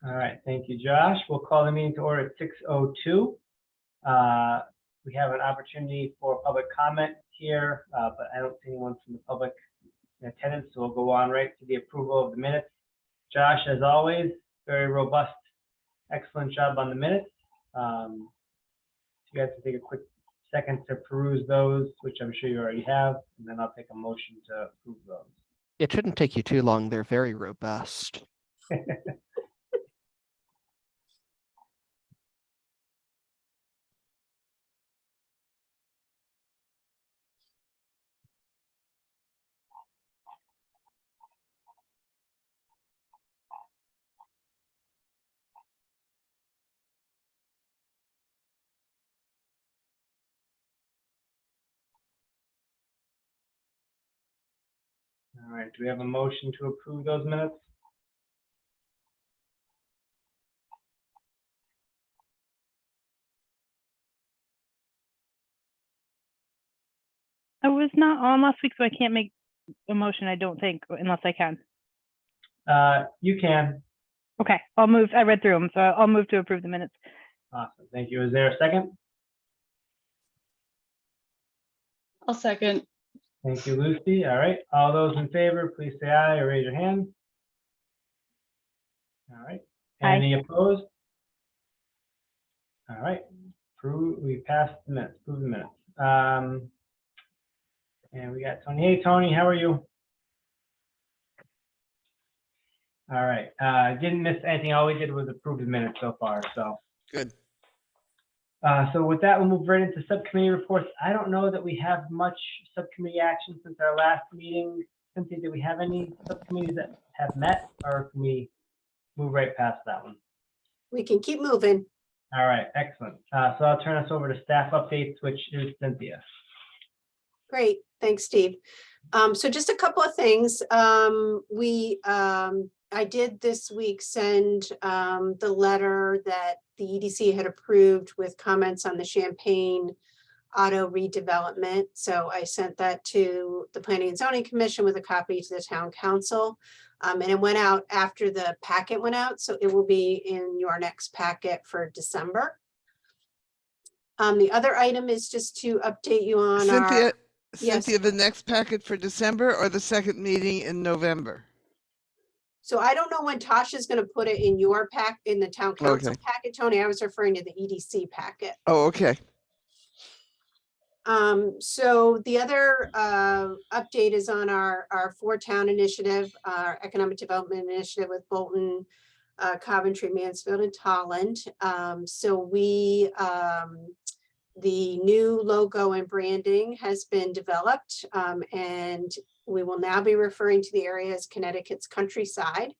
All right, thank you, Josh. We'll call the meeting to order at 6:02. We have an opportunity for public comment here, but I don't see anyone from the public in attendance, so we'll go on right to the approval of the minutes. Josh, as always, very robust, excellent job on the minutes. You guys can take a quick second to peruse those, which I'm sure you already have, and then I'll take a motion to approve those. It shouldn't take you too long. They're very robust. All right, do we have a motion to approve those minutes? I was not on last week, so I can't make a motion, I don't think, unless I can. You can. Okay, I'll move. I read through them, so I'll move to approve the minutes. Awesome, thank you. Is there a second? I'll second. Thank you, Lucy. All right, all those in favor, please say aye or raise your hand. All right, Aye. any opposed? All right, we passed the minutes, approve the minutes. And we got Tony. Hey, Tony, how are you? All right, didn't miss anything. All we did was approve the minutes so far, so. Good. So with that, we'll move right into subcommittee reports. I don't know that we have much subcommittee action since our last meeting. Cynthia, do we have any subcommittees that have met, or can we move right past that one? We can keep moving. All right, excellent. So I'll turn us over to staff updates, which is Cynthia. Great, thanks, Steve. So just a couple of things. I did this week send the letter that the EDC had approved with comments on the Champaign auto redevelopment. So I sent that to the Planning and Zoning Commission with a copy to the Town Council. And it went out after the packet went out, so it will be in your next packet for December. The other item is just to update you on Cynthia, Yes. Cynthia, the next packet for December or the second meeting in November? So I don't know when Tasha's going to put it in your pack, in the Town Council Okay. packet, Tony. I was referring to the EDC packet. Oh, okay. So the other update is on our Four Town initiative, our economic development initiative with Bolton, Coventry, Mansfield, and Tolland. So the new logo and branding has been developed, and we will now be referring to the area as Connecticut's countryside.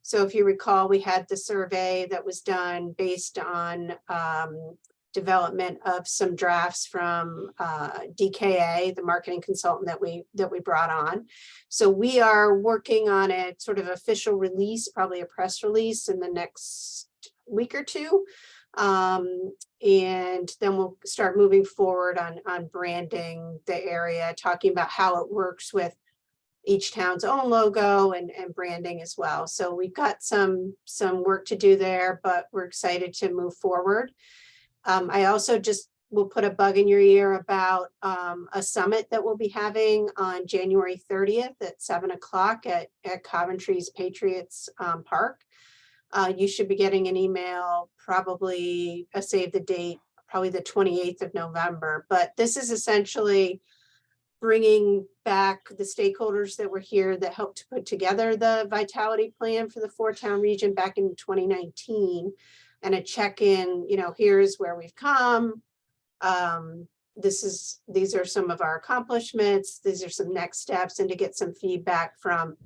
So if you recall, we had the survey that was done based on development of some drafts from DKA, the marketing consultant that we brought on. So we are working on a sort of official release, probably a press release in the next week or two. And then we'll start moving forward on branding the area, talking about how it works with each town's own logo and branding as well. So we've got some work to do there, but we're excited to move forward. I also just will put a bug in your ear about a summit that we'll be having on January 30th at 7 o'clock at Coventry's Patriots Park. You should be getting an email, probably a save the date, probably the 28th of November. But this is essentially bringing back the stakeholders that were here that helped to put together the Vitality Plan for the four-town region back in 2019, and a check-in, here's where we've come. These are some of our accomplishments. These are some next steps, and to get some feedback from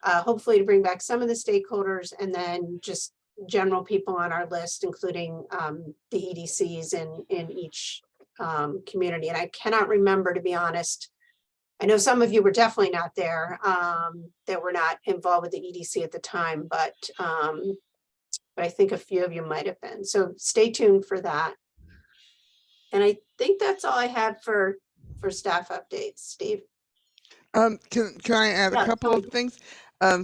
hopefully to bring back some of the stakeholders, and then just general people on our list, including the EDCs in each community. And I cannot remember, to be honest. I know some of you were definitely not there, that were not involved with the EDC at the time, but I think a few of you might have been. So stay tuned for that. And I think that's all I had for staff updates, Steve. Can I add a couple of things?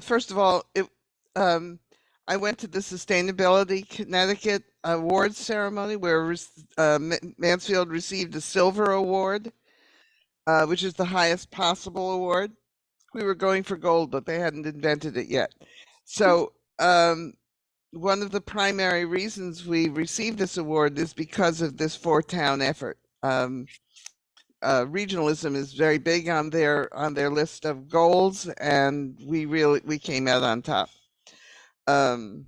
First of all, I I went to the Sustainability Connecticut Awards ceremony where Mansfield received a silver award, which is the highest possible award. We were going for gold, but they hadn't invented it yet. So one of the primary reasons we received this award is because of this 4-town effort. Regionalism is very big on their list of goals, and we came out on top. The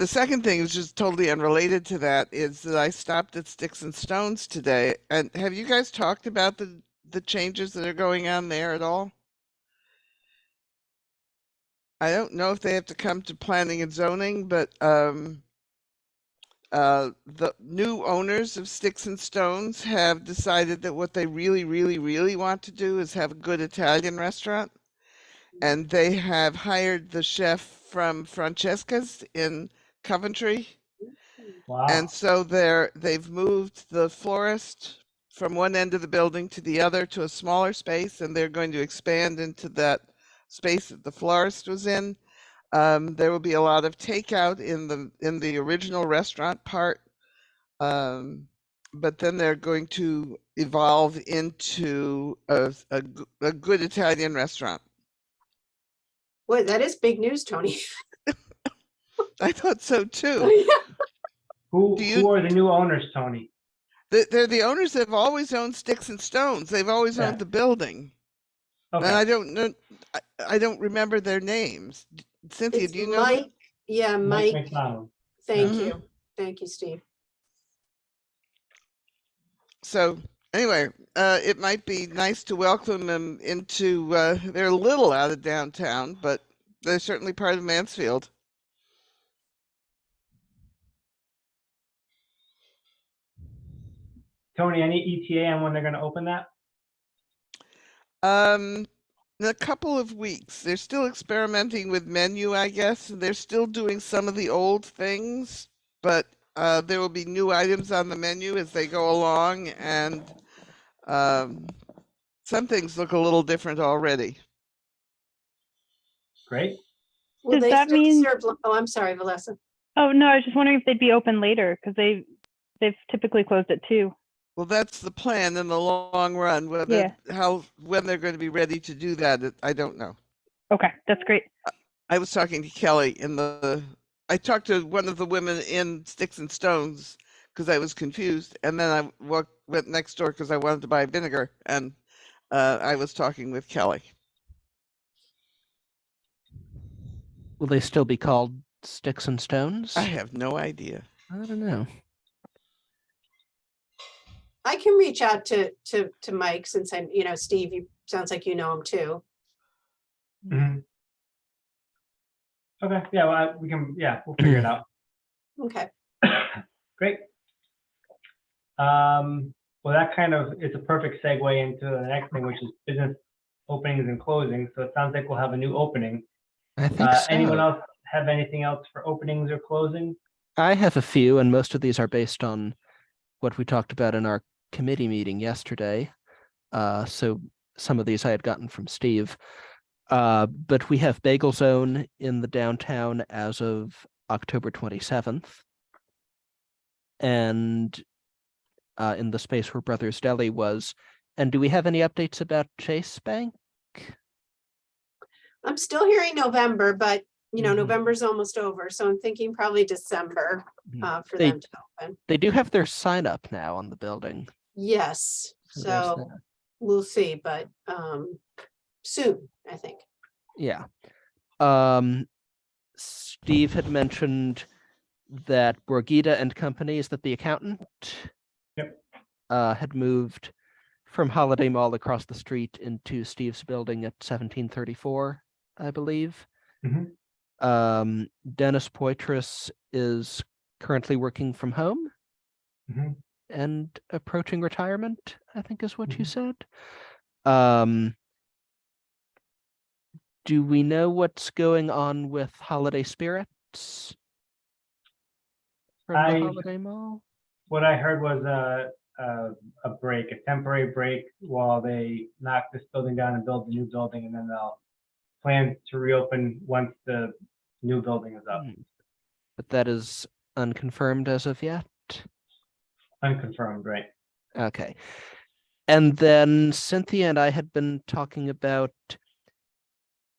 second thing is just totally unrelated to that is that I stopped at Sticks and Stones today. And have you guys talked about the changes that are going on there at all? I don't know if they have to come to planning and zoning, but the new owners of Sticks and Stones have decided that what they really, really, really want to do is have a good Italian restaurant. And they have hired the chef from Francesca's in Coventry. Wow. And so they've moved the florist from one end of the building to the other to a smaller space, and they're going to expand into that space that the florist was in. There will be a lot of takeout in the original restaurant part, but then they're going to evolve into a good Italian restaurant. Boy, that is big news, Tony. I thought so too. Who are the new owners, Tony? They're the owners that have always owned Sticks and Stones. They've always Yeah. owned the building. And Okay. I don't know, I don't remember their names. Cynthia, It's do you know them? Mike. Yeah, Mike Mike. McDonald. Thank Mhm. you. Thank you, Steve. So anyway, it might be nice to welcome them into, they're a little out of downtown, but they're certainly part of Mansfield. Tony, any ETA on when they're going to open that? In a couple of weeks. They're still experimenting with menu, I guess. And they're still doing some of the old things, but there will be new items on the menu as they go along, and some things look a little different already. Great. Will Does they that still mean- serve? Oh, I'm sorry, Valessa. Oh, no, I was just wondering if they'd be open later because they've typically closed at 2. Well, that's the plan in the long run. When they're going to be ready to do that, I don't know. Okay, that's great. I was talking to Kelly I talked to one of the women in Sticks and Stones because I was confused, and then I went next door because I wanted to buy vinegar, and I was talking with Kelly. Will they still be called Sticks and Stones? I have no idea. I don't know. I can reach out to Mike since I, Steve, you sounds like you know him too. Mhm. Okay. Yeah. Well, we'll figure it out. Okay. Great. Well, that kind of is a perfect segue into the next thing, which is business openings and closings. So it sounds like we'll have a new opening. I think so. Anyone else have anything else for openings or closings? I have a few, and most of these are based on what we talked about in our committee meeting yesterday. So some of these I had gotten from Steve. But we have Bagel Zone in the downtown as of October 27th. And in the space where Brothers Deli was. And do we have any updates about Chase Bank? I'm still hearing November, but Mhm. November's almost over. So I'm thinking probably December for They- them to open. They do have their sign up now on the building. Yes. there's So that. we'll see, but soon, I think. Yeah. Steve had mentioned that Borgita and Companies, that the accountant Yep. had moved from Holiday Mall across the street into Steve's building at 1734, I believe. Mhm. Dennis Poitras is currently working from home Mhm. and approaching retirement, I think is what you Mhm. said. Do we know what's going on with Holiday Spirits from the I- Holiday Mall? What I heard was a break, a temporary break while they knock this building down and build the new building, and then they'll plan to reopen once the new building is up. But that is unconfirmed as of yet. Unconfirmed, right? Okay. And then Cynthia and I had been talking about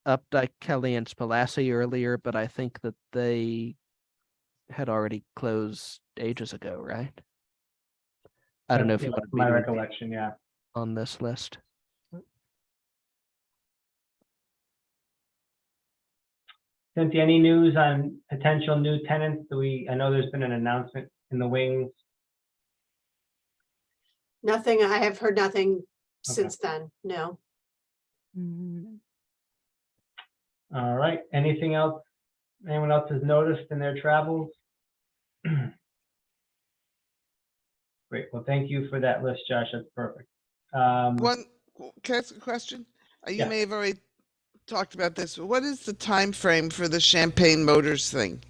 Updike, Kelly, and Spalassi earlier, but I think that they had already closed ages ago, right? I don't know if Yeah, you that's wanted me my to repeat recollection, yeah. on this list. Cynthia, any news on potential new tenants? I know there's been an announcement in the wings. Nothing, I have heard nothing Okay. since then, no. All right, anything else? Anyone else has noticed in their travels? Great, well, thank you for that list, Josh, that's perfect. One, can I ask a question? You Yeah. may have already talked about this, but what is the time frame for the Champagne Motors thing?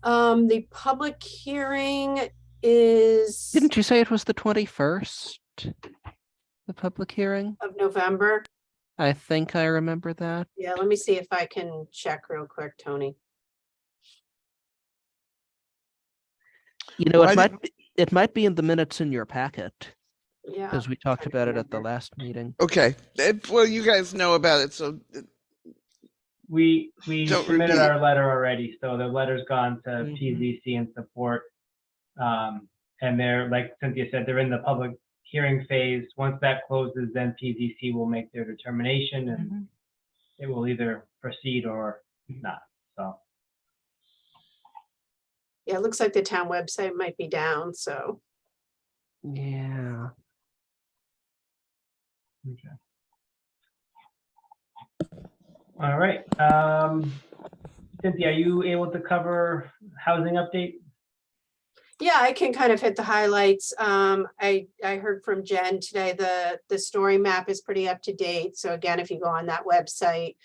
The public hearing is Didn't you say it was the 21st? The public hearing? of November. I think I remember that. Yeah, let me see if I can check real quick, Tony. You know, Why it might be in the minutes in your packet, Yeah, because we talked trying to about it at the remember. last meeting. Okay, well, you guys know about it, so We Don't submitted repeat. our letter already, so the letter's gone to Mhm. PZC in support. And they're, like Cynthia said, they're in the public hearing phase. Once that closes, then PZC will make their determination and it will either proceed or not, so. Yeah, it looks like the town website might be down, so. Yeah. Okay. All right, Cynthia, are you able to cover housing update? Yeah, I can kind of hit the highlights. I heard from Jen today, the story map is pretty up to date. So again, if you go on that website,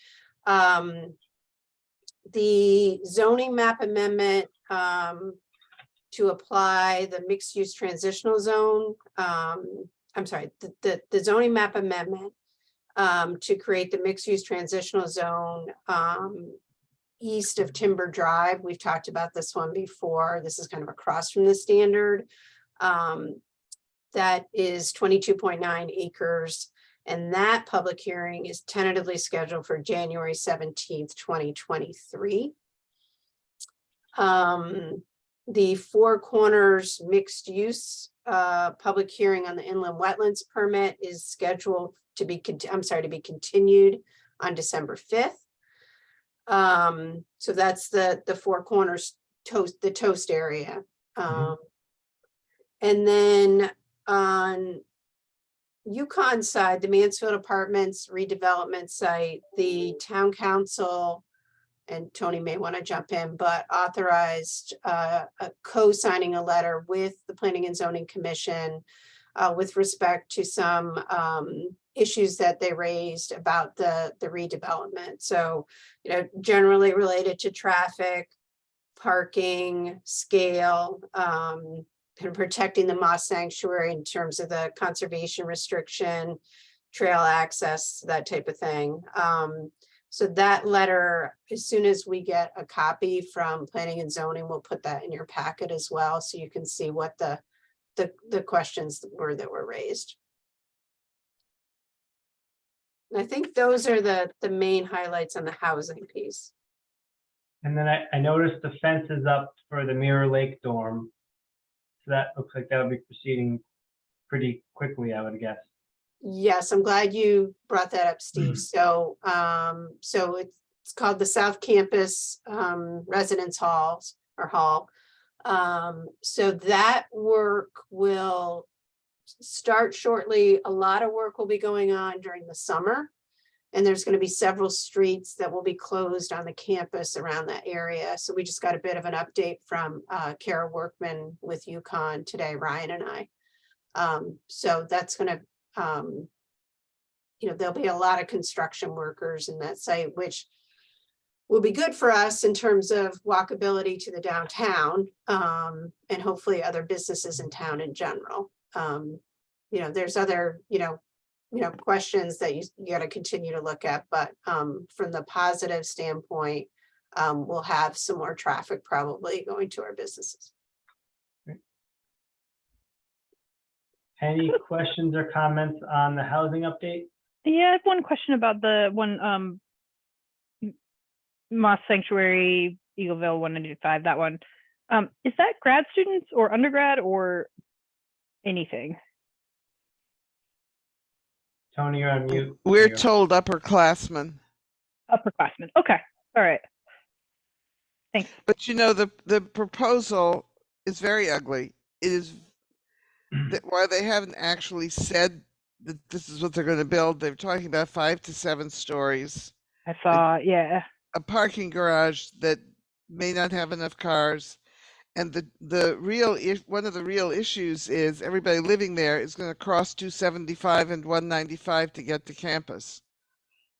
the zoning map amendment, to apply the mixed use transitional zone, I'm sorry, the zoning map amendment, to create the mixed use transitional zone, east of Timber Drive. We've talked about this one before. This is kind of across from the standard. That is 22.9 acres. And that public hearing is tentatively scheduled for January 17th, 2023. The Four Corners mixed use public hearing on the inland wetlands permit is scheduled to be, to be continued on December 5th. So that's the Four Corners the Toast area. And then on Yukon side, the Mansfield Apartments redevelopment site, the town council, and Tony may want to jump in, but authorized co-signing a letter with the Planning and Zoning Commission with respect to some issues that they raised about the redevelopment. So, you know, generally related to traffic, parking, scale, and protecting the Moss Sanctuary in terms of the conservation restriction, trail access, that type of thing. So that letter, as soon as we get a copy from Planning and Zoning, we'll put that in your packet as well, so you can see what the questions were that were raised. And I think those are the main highlights on the housing piece. And then I noticed the fence is up for the Mirror Lake dorm. So that looks like that'll be proceeding pretty quickly, I would guess. Yes, I'm glad you brought that up, Steve. So, so it's called the South Campus Residence Halls or Hall. So that work will start shortly. A lot of work will be going on during the summer. And there's going to be several streets that will be closed on the campus around that area. So we just got a bit of an update from Kara Workman with Yukon today, Ryan and I. So that's going to, you know, there'll be a lot of construction workers in that site, which will be good for us in terms of walkability to the downtown, and hopefully other businesses in town in general. You know, there's other, you know, questions that you got to continue to look at, but from the positive standpoint, we'll have some more traffic probably going to our businesses. Any questions or comments on the housing update? Yeah, I have one question about the one Moss Sanctuary, Eagleville 195, that one. Is that grad students or undergrad or anything? Tony, you're on mute. We're There you go. told upperclassmen, Upperclassmen. Okay. All right. Thanks. but the proposal is very ugly. It is that while they haven't actually said that this is what they're going to build, they're talking about 5 to 7 stories, I saw, yeah. a parking garage that may not have enough cars. And one of the real issues is everybody living there is going to cross 275 and 195 to get to campus.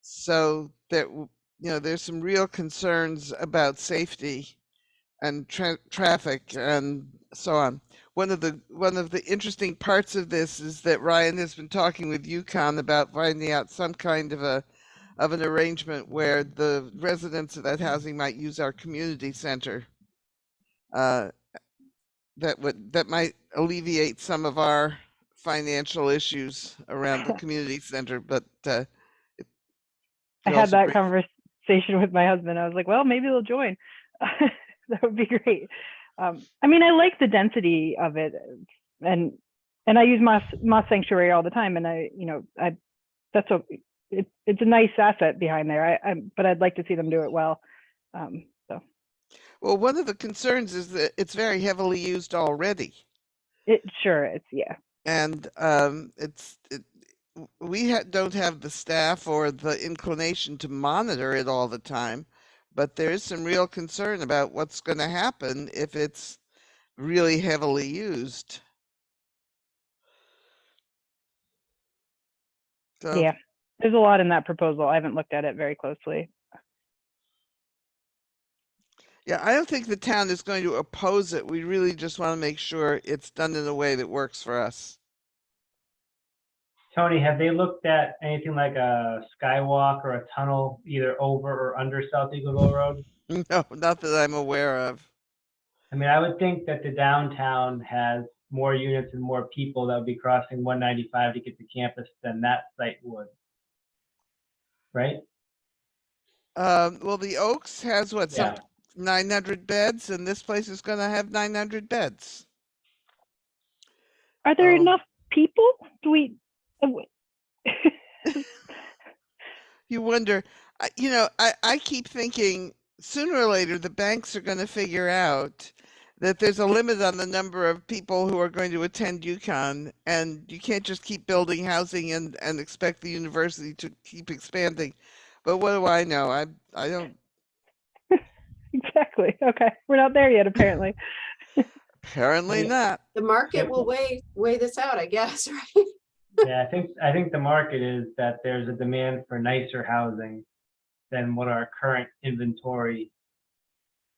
So there's some real concerns about safety and traffic and so on. One of the interesting parts of this is that Ryan has been talking with UConn about finding out some kind of an arrangement where the residents of that housing might use our community center. That might alleviate some of our financial issues around the community center, but I had that conversation with my husband. I was like, well, maybe they'll join. That would be great. I mean, I like the density of it, and I use Moss Sanctuary all the time, and it's a nice asset behind there. But I'd like to see them do it well. Well, one of the concerns is that it's very heavily used already. It sure is, yeah. And we don't have the staff or the inclination to monitor it all the time, but there is some real concern about what's going to happen if it's really heavily used. So, Yeah, there's a lot in that proposal. I haven't looked at it very closely. yeah, I don't think the town is going to oppose it. We really just want to make sure it's done in a way that works for us. Tony, have they looked at anything like a skywalk or a tunnel either over or under South Eagleville Road? No, not that I'm aware of. I mean, I would think that the downtown has more units and more people that would be crossing 195 to get to campus than that site would. Right? Well, the Oaks has what, Yeah. 900 beds, and this place is going to have 900 beds. Are there Oh. enough people? Do we? You wonder, I keep thinking sooner or later the banks are going to figure out that there's a limit on the number of people who are going to attend UConn, and you can't just keep building housing and expect the university to keep expanding. But what do I know? I don't. Exactly. Okay, we're not there yet, apparently. Apparently Yeah. not. The market will weigh this out, I guess, right? Yeah, I think the market is that there's a demand for nicer housing than what our current inventory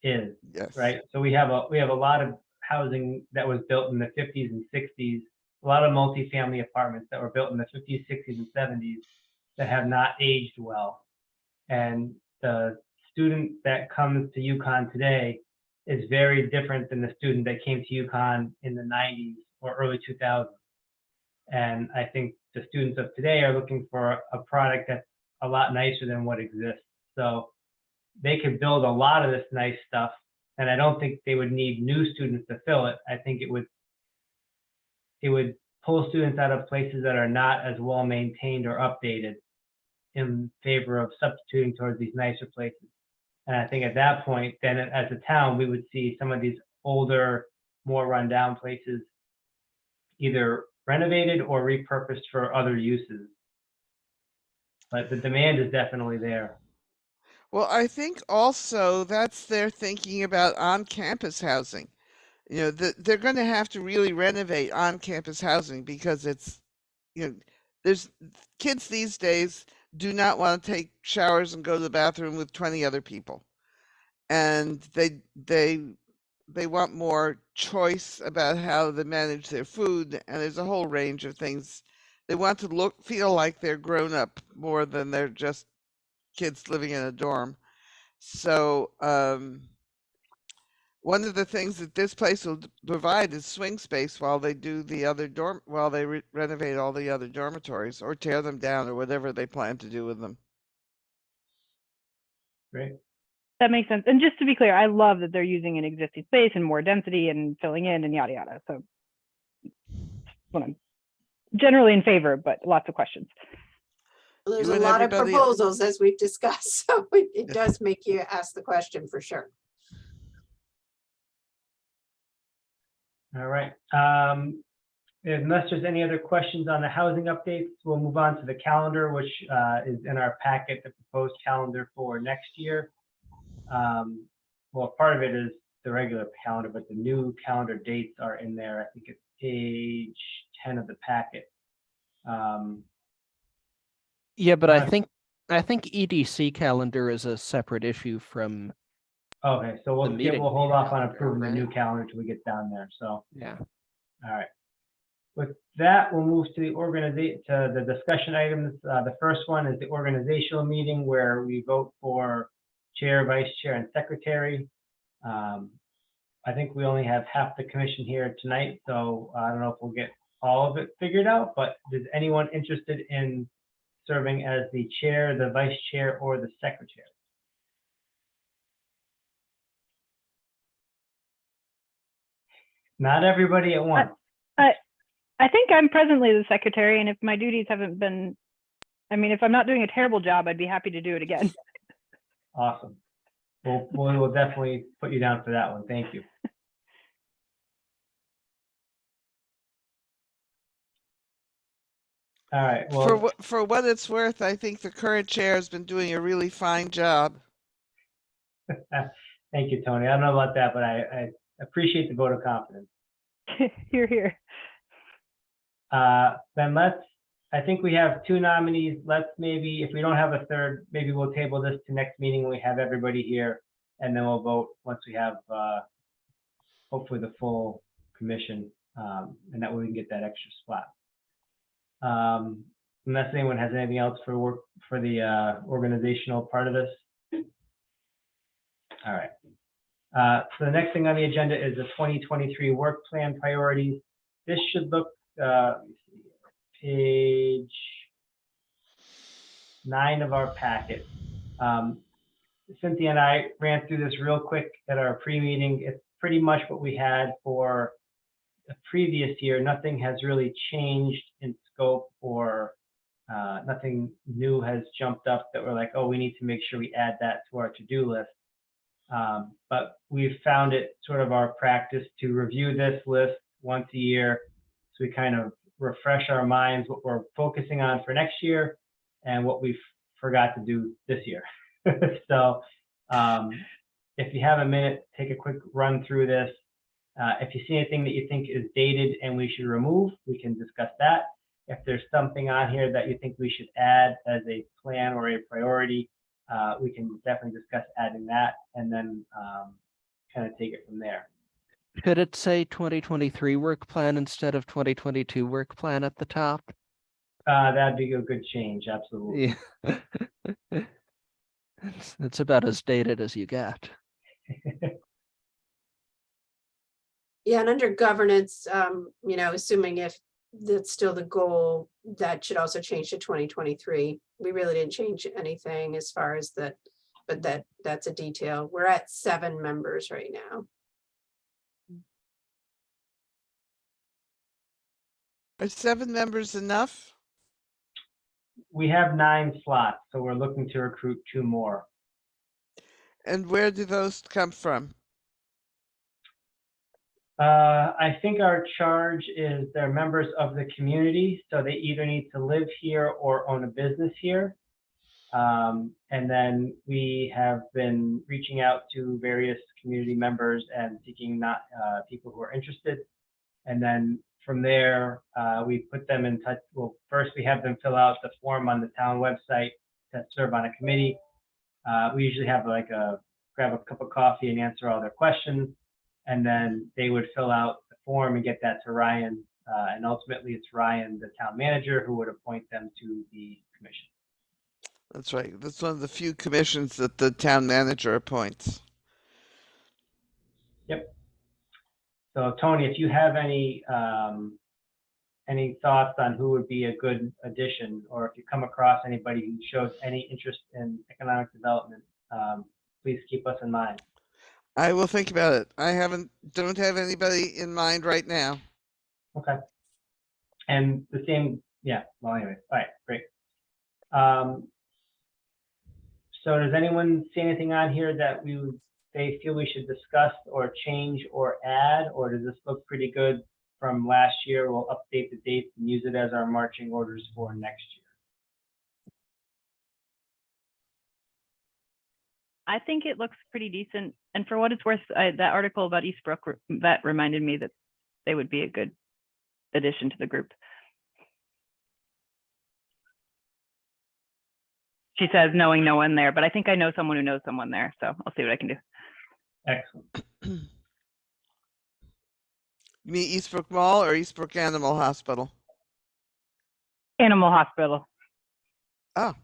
is, Yes. right? So we have a lot of housing that was built in the 50s and 60s, a lot of multifamily apartments that were built in the 50s, 60s, and 70s that have not aged well. And the student that comes to UConn today is very different than the student that came to UConn in the 90s or early 2000s. And I think the students of today are looking for a product that's a lot nicer than what exists. So they could build a lot of this nice stuff, and I don't think they would need new students to fill it. I think it would pull students out of places that are not as well maintained or updated in favor of substituting towards these nicer places. And I think at that point, then as a town, we would see some of these older, more rundown places either renovated or repurposed for other uses. But the demand is definitely there. Well, I think also that's their thinking about on-campus housing. They're going to have to really renovate on-campus housing because there's kids these days do not want to take showers and go to the bathroom with 20 other people. And they want more choice about how they manage their food. And there's a whole range of things They want to feel like they're grown up more than they're just kids living in a dorm. So one of the things that this place will provide is swing space while they do the other while they renovate all the other dormitories or tear them down or whatever they plan to do with them. Great. That makes sense. And just to be clear, I love that they're using an existing space and more density and filling in and yada yada. So well, I'm generally in favor, but lots of questions. There's You a and lot of everybody- proposals as we've discussed, so it does make you ask the question for sure. All right. Unless there's any other questions on the housing updates, we'll move on to the calendar, which is in our packet, the proposed calendar for next year. Well, part of it is the regular calendar, but the new calendar dates are in there. I think it's page 10 of the packet. Yeah, but I Alright. think EDC calendar is a separate issue from, Okay, so The meeting we'll hold off on calendar, approving the new right? calendar until we get down there. So, yeah. all right. With that, we'll move to the discussion items. The first one is the organizational meeting where we vote for chair, vice chair, and secretary. I think we only have half the commission here tonight, so I don't know if we'll get all of it figured out, but is anyone interested in serving as the chair, the vice chair, or the secretary? Not everybody at once. I think I'm presently the secretary, and if my duties haven't been, I mean, if I'm not doing a terrible job, I'd be happy to do it again. Awesome. We'll definitely put you down for that one. Thank you. All right, well, For what it's worth, I think the current chair has been doing a really fine job. thank you, Tony. I don't know about that, but I appreciate the vote of confidence. Here, here. Then I think we have two nominees. Let's maybe, if we don't have a third, maybe we'll table this to next meeting when we have everybody here, and then we'll vote once we have hopefully the full commission, and that way we can get that extra spot. Unless anyone has anything else for the organizational part of this. All right. So the next thing on the agenda is the 2023 work plan priorities. This should look, let me see, page 9 of our packet. Cynthia and I ran through this real quick at our pre-meeting. It's pretty much what we had for the previous year. Nothing has really changed in scope, or nothing new has jumped up that we're like, oh, we need to make sure we add that to our to-do list. But we've found it sort of our practice to review this list once a year, so we kind of refresh our minds what we're focusing on for next year and what we forgot to do this year. So if you have a minute, take a quick run through this. If you see anything that you think is dated and we should remove, we can discuss that. If there's something on here that you think we should add as a plan or a priority, we can definitely discuss adding that, and then kind of take it from there. Could it say 2023 work plan instead of 2022 work plan at the top? That'd be a good change, absolutely. Yeah. It's about as dated as you get. Yeah, and under governance, you know, assuming if that's still the goal, that should also change to 2023. We really didn't change anything as far as that, but that's a detail. We're at 7 members right now. Are 7 members enough? We have 9 slots, so we're looking to recruit 2 more. And where do those come from? I think our charge is they're members of the community, so they either need to live here or own a business here. And then we have been reaching out to various community members and seeking people who are interested. And then from there, we put them in touch. Well, first we have them fill out the form on the town website to serve on a committee. We usually have grab a cup of coffee and answer all their questions. And then they would fill out the form and get that to Ryan and ultimately it's Ryan, the town manager, who would appoint them to the commission. That's right. That's one of the few commissions that the town manager appoints. So Tony, if you have any thoughts on who would be a good addition, or if you come across anybody who shows any interest in economic development, please keep us in mind. I will think about it. I don't have anybody in mind right now. Okay. And the same, yeah, well, anyway, all right, great. So does anyone see anything on here that they feel we should discuss or change or add, or does this look pretty good from last year? We'll update the dates and use it as our marching orders for next year. I think it looks pretty decent. And for what it's worth, that article about Eastbrook, that reminded me that they would be a good addition to the group. She says knowing no one there, but I think I know someone who knows someone there, so I'll see what I can do. Excellent. You mean Eastbrook Mall or Eastbrook Animal Hospital? Animal Hospital. Oh,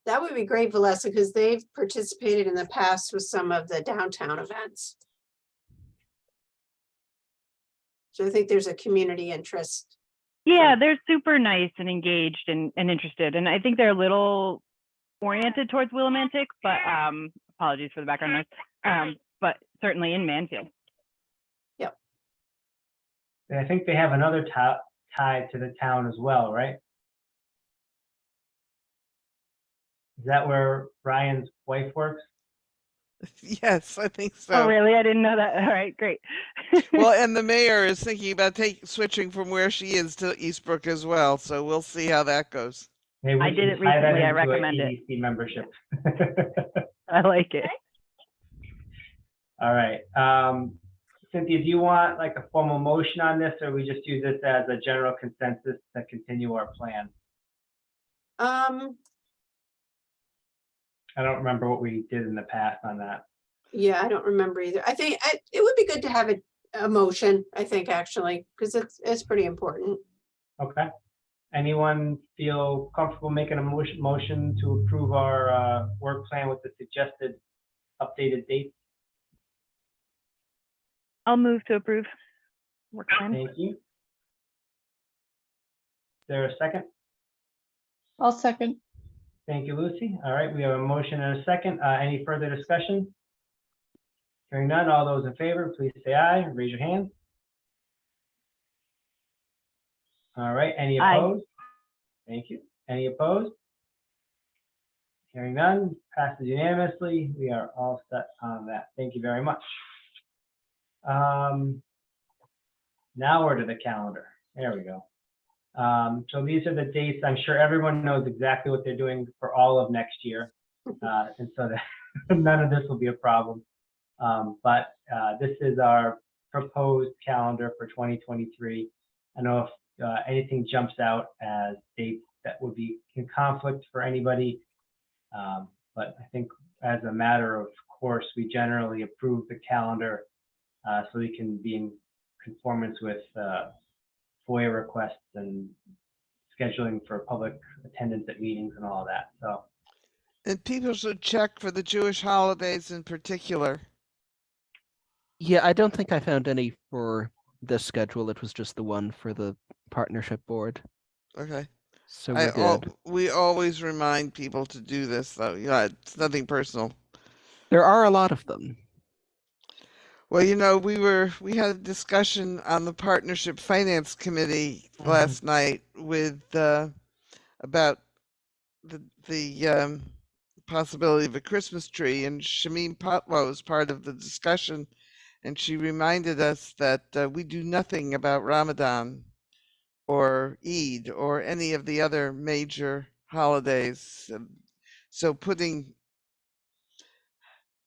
That would be great, Valesa, because they've participated in the past with some of the downtown events. So I think there's a community interest. Yeah, they're super nice and engaged and interested. And I think they're a little oriented towards Willimantic, but apologies for the background noise. But certainly in Mansfield. And I think they have another tie to the town as well, right? Is that where Ryan's wife works? yes, I think so. Oh, really? I didn't know that. All right, great. Well, and the mayor is thinking about switching from where she is to Eastbrook as well. So we'll see how that goes. Maybe we I did should it tie that recently. I into a recommend it. EDC membership. I like it. All right. Cynthia, do you want like a formal motion on this, or we just use this as a general consensus to continue our plan? I don't remember what we did in the past on that. Yeah, I don't remember either. I think it would be good to have a motion, I think, actually, because it's pretty important. Okay. Anyone feel comfortable making a motion to approve our work plan with the suggested updated dates? I'll move to approve. Work plan. Thank you. Is there a second? I'll second. Thank you, Lucy. All right, we have a motion and a second. Any further discussion? Hearing none, all those in favor, please say aye. Raise your hand. All right, any Aye. opposed? Thank you. Any opposed? Hearing none, passes unanimously. We are all set on that. Thank you very much. Now we're to the calendar. There we go. So these are the dates. I'm sure everyone knows exactly what they're doing for all of next year. And so that none of this will be a problem. But this is our proposed calendar for 2023. I know if anything jumps out as dates that would be in conflict for anybody. But I think as a matter of course, we generally approve the calendar so we can be in conformance with FOIA requests and scheduling for public attendance at meetings and all of that. So, And people should check for the Jewish holidays in particular. Yeah, I don't think I found any for this schedule. It was just the one for the partnership board. Okay. So we're good. We always remind people to do this, though. Yeah, it's nothing personal. There are a lot of them. Well, you know, we had a discussion on the Partnership Finance Committee last night with about the possibility of a Christmas tree, and Shameen Patwa was part of the discussion, and she reminded us that we do nothing about Ramadan or Eid or any of the other major holidays. So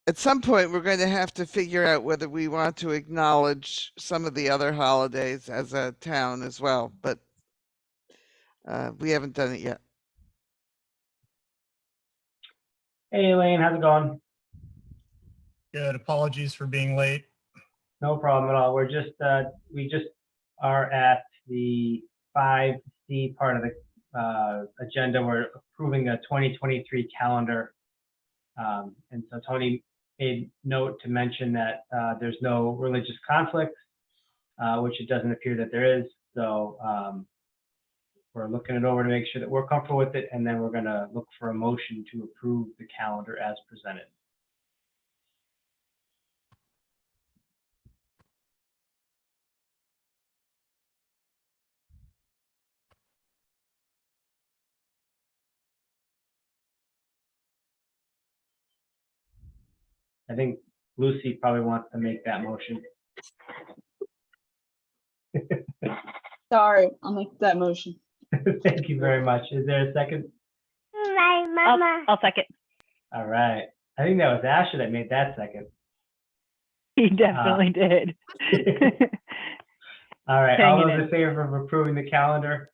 at some point, we're going to have to figure out whether we want to acknowledge some of the other holidays as a town as well, but we haven't done it yet. hey, Elaine, how's it going? Good. Apologies for being late. No problem at all. We're just, we just are at the 5C part of the agenda. We're approving a 2023 calendar. And so Tony made note to mention that there's no religious conflicts, which it doesn't appear that there is. So we're looking it over to make sure that we're comfortable with it, and then we're going to look for a motion to approve the calendar as presented. I think Lucy probably wants to make that motion. Sorry, I'll make that motion. Thank you very much. Is there a second? I'll second. All right. I think that was Asher that made that second. He definitely did. All right. All Hanging those in. in favor of approving the calendar,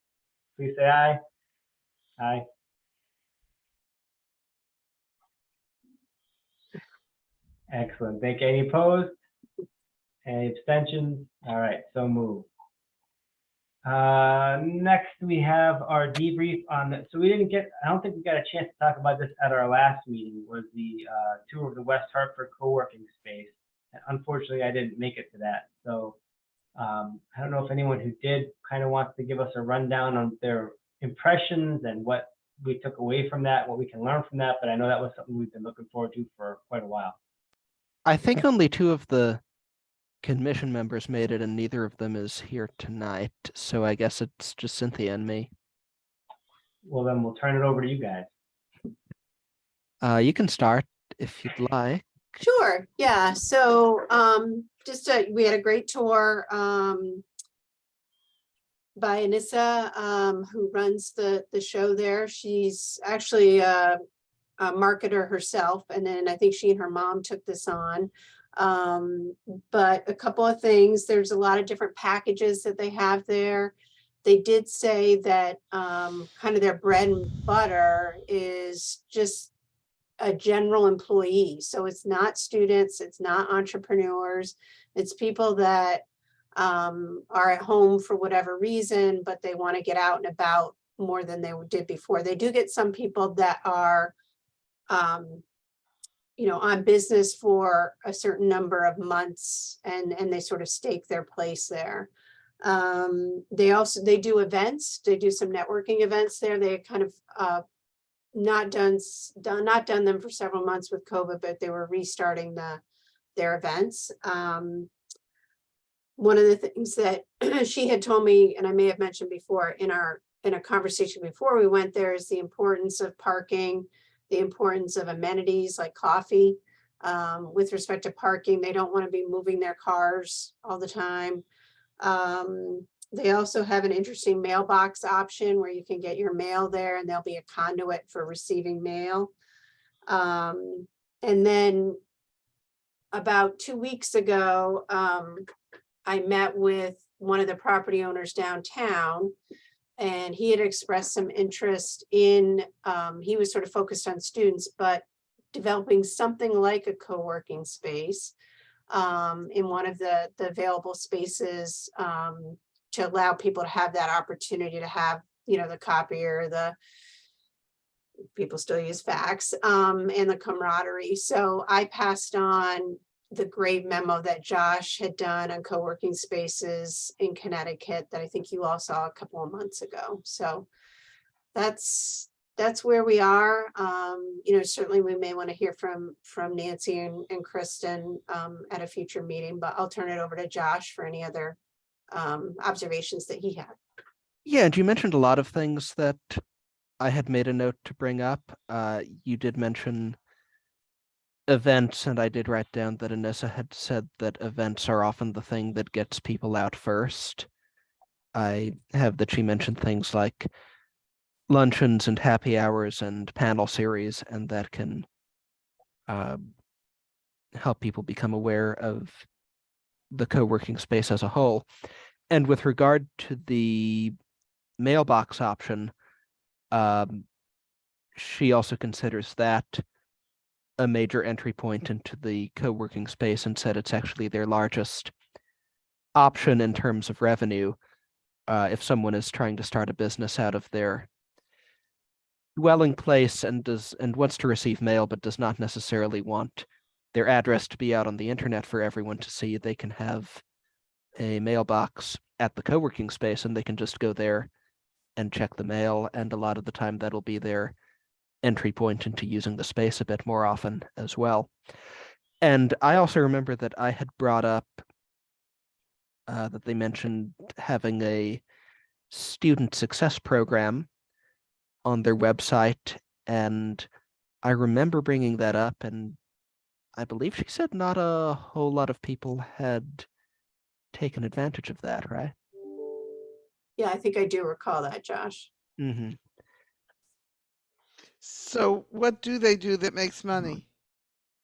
please say aye. Aye. Excellent. Thank you. Any opposed? Any abstentions? All right. So moved. Next, we have our debrief on the, so we didn't get, I don't think we got a chance to talk about this at our last meeting, was the tour of the West Hartford co-working space. And unfortunately, I didn't make it to that. So I don't know if anyone who did kind of wants to give us a rundown on their impressions and what we took away from that, what we can learn from that. But I know that was something we've been looking forward to for quite a while. I think only two of the commission members made it, and neither of them is here tonight. So I guess it's just Cynthia and me. Well, then we'll turn it over to you guys. You can start if you'd like. Sure, yeah, so we had a great tour by Anissa, who runs the show there. She's actually a marketer herself, and then I think she and her mom took this on. But a couple of things, there's a lot of different packages that they have there. They did say that kind of their bread and butter is just a general employee. So it's not students, it's not entrepreneurs, it's people that are at home for whatever reason, but they want to get out and about more than they did before. They do get some people that are on business for a certain number of months, and they sort of stake their place there. They do events. They do some networking events there. They kind of not done them for several months with COVID, but they were restarting their events. One of the things that she had told me, and I may have mentioned before in a conversation before we went there, is the importance of parking, the importance of amenities like coffee. With respect to parking, they don't want to be moving their cars all the time. They also have an interesting mailbox option where you can get your mail there, and there'll be a conduit for receiving mail. And then about 2 weeks ago, I met with one of the property owners downtown, and he had expressed some interest in, he was sort of focused on students, but developing something like a co-working space in one of the available spaces to allow people to have that opportunity to have, the copier, people still use fax, and the camaraderie. So I passed on the great memo that Josh had done on co-working spaces in Connecticut that I think you all saw a couple of months ago. So that's where we are. Certainly we may want to hear from Nancy and Kristen at a future meeting, but I'll turn it over to Josh for any other observations that he had. Yeah, and you mentioned a lot of things that I had made a note to bring up. You did mention events, and I did write down that Anissa had said that events are often the thing that gets people out first. I have that she mentioned things like luncheons and happy hours and panel series, and that can help people become aware of the co-working space as a whole. And with regard to the mailbox option, she also considers that a major entry point into the co-working space, and said it's actually their largest option in terms of revenue if someone is trying to start a business out of their dwelling place and wants to receive mail but does not necessarily want their address to be out on the internet for everyone to see. They can have a mailbox at the co-working space and they can just go there and check the mail, and a lot of the time that'll be their entry point into using the space a bit more often as well. And I also remember that I had brought up that they mentioned having a student success program on their website, and I remember bringing that up, and I believe she said not a whole lot of people had taken advantage of that, right? Yeah, I think I do recall that, Josh. Mm-hmm. So what do they do that makes money?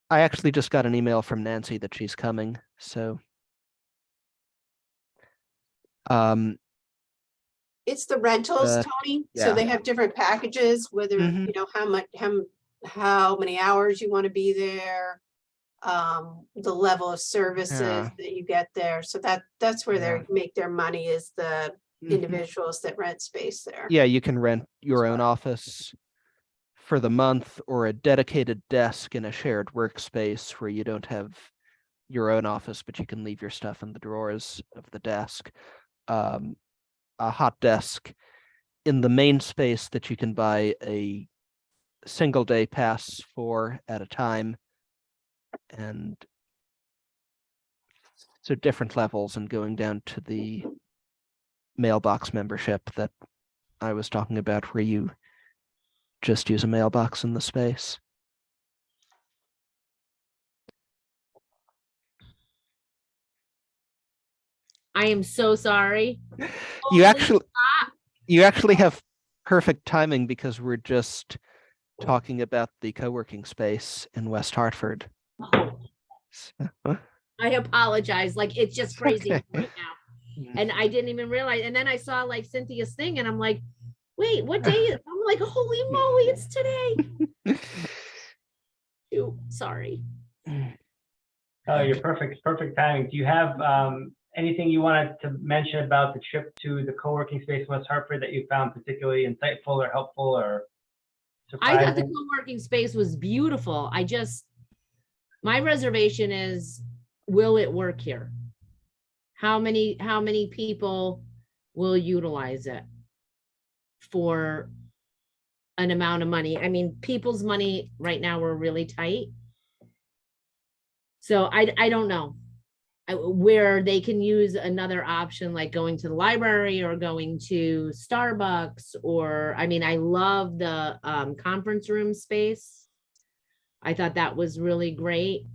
I actually just got an email from Nancy that she's coming, so It's the rentals, Uh, Tony. yeah. So they have different packages, whether, Mhm. you know, how much, how many hours you want to be there. The level of services Yeah. that you get there. So that's where Yeah. they make their money, is the Mhm. individuals that rent space there. Yeah, you can rent your own office for the month, or a dedicated desk in a shared workspace where you don't have your own office, but you can leave your stuff in the drawers of the desk. A hot desk in the main space that you can buy a single day pass for at a time. And so different levels, and going down to the mailbox membership that I was talking about, where you just use a mailbox in the space. I am so sorry. You Holy actually have perfect timing, because we're just talking about the co-working space in West Hartford. I apologize. Like, it's just crazy Okay. right now. And I didn't even realize. And then I saw like Cynthia's thing and I'm like, wait, what day is it? I'm like, holy moly, it's today. Shoot, sorry. Oh, you're perfect timing. Do you have anything you wanted to mention about the trip to the co-working space in West Hartford that you found particularly insightful or helpful or I thought the surprising? co-working space was beautiful. My reservation is, will it work here? How many people will utilize it for an amount of money? I mean, people's money right now, we're really tight. So I don't know where they can use another option, like going to the library or going to Starbucks, or, I mean, I love the conference room space. I thought that was really great.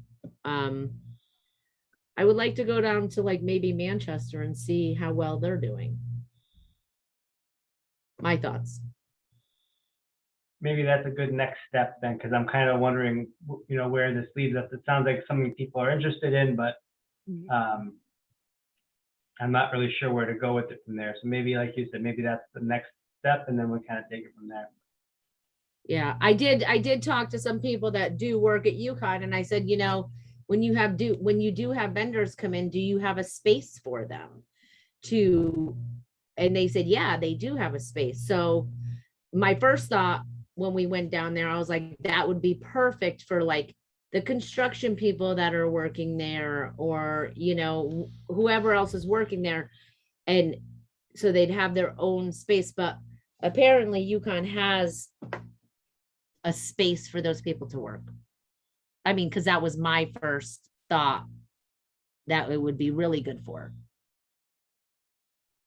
I would like to go down to like maybe Manchester and see how well they're doing. My thoughts. Maybe that's a good next step then, because I'm kind of wondering, you know, where this leads us. It sounds like something people are interested in, but I'm not really sure where to go with it from there. So maybe, like you said, maybe that's the next step, and then we kind of take it from there. Yeah, I did talk to some people that do work at UConn, and I said, you know, when you do have vendors come in, do you have a space for them to, and they said, yeah, they do have a space. So my first thought when we went down there, I was like, that would be perfect for like the construction people that are working there, or, you know, whoever else is working there. And so they'd have their own space, but apparently UConn has a space for those people to work. I mean, because that was my first thought, that it would be really good for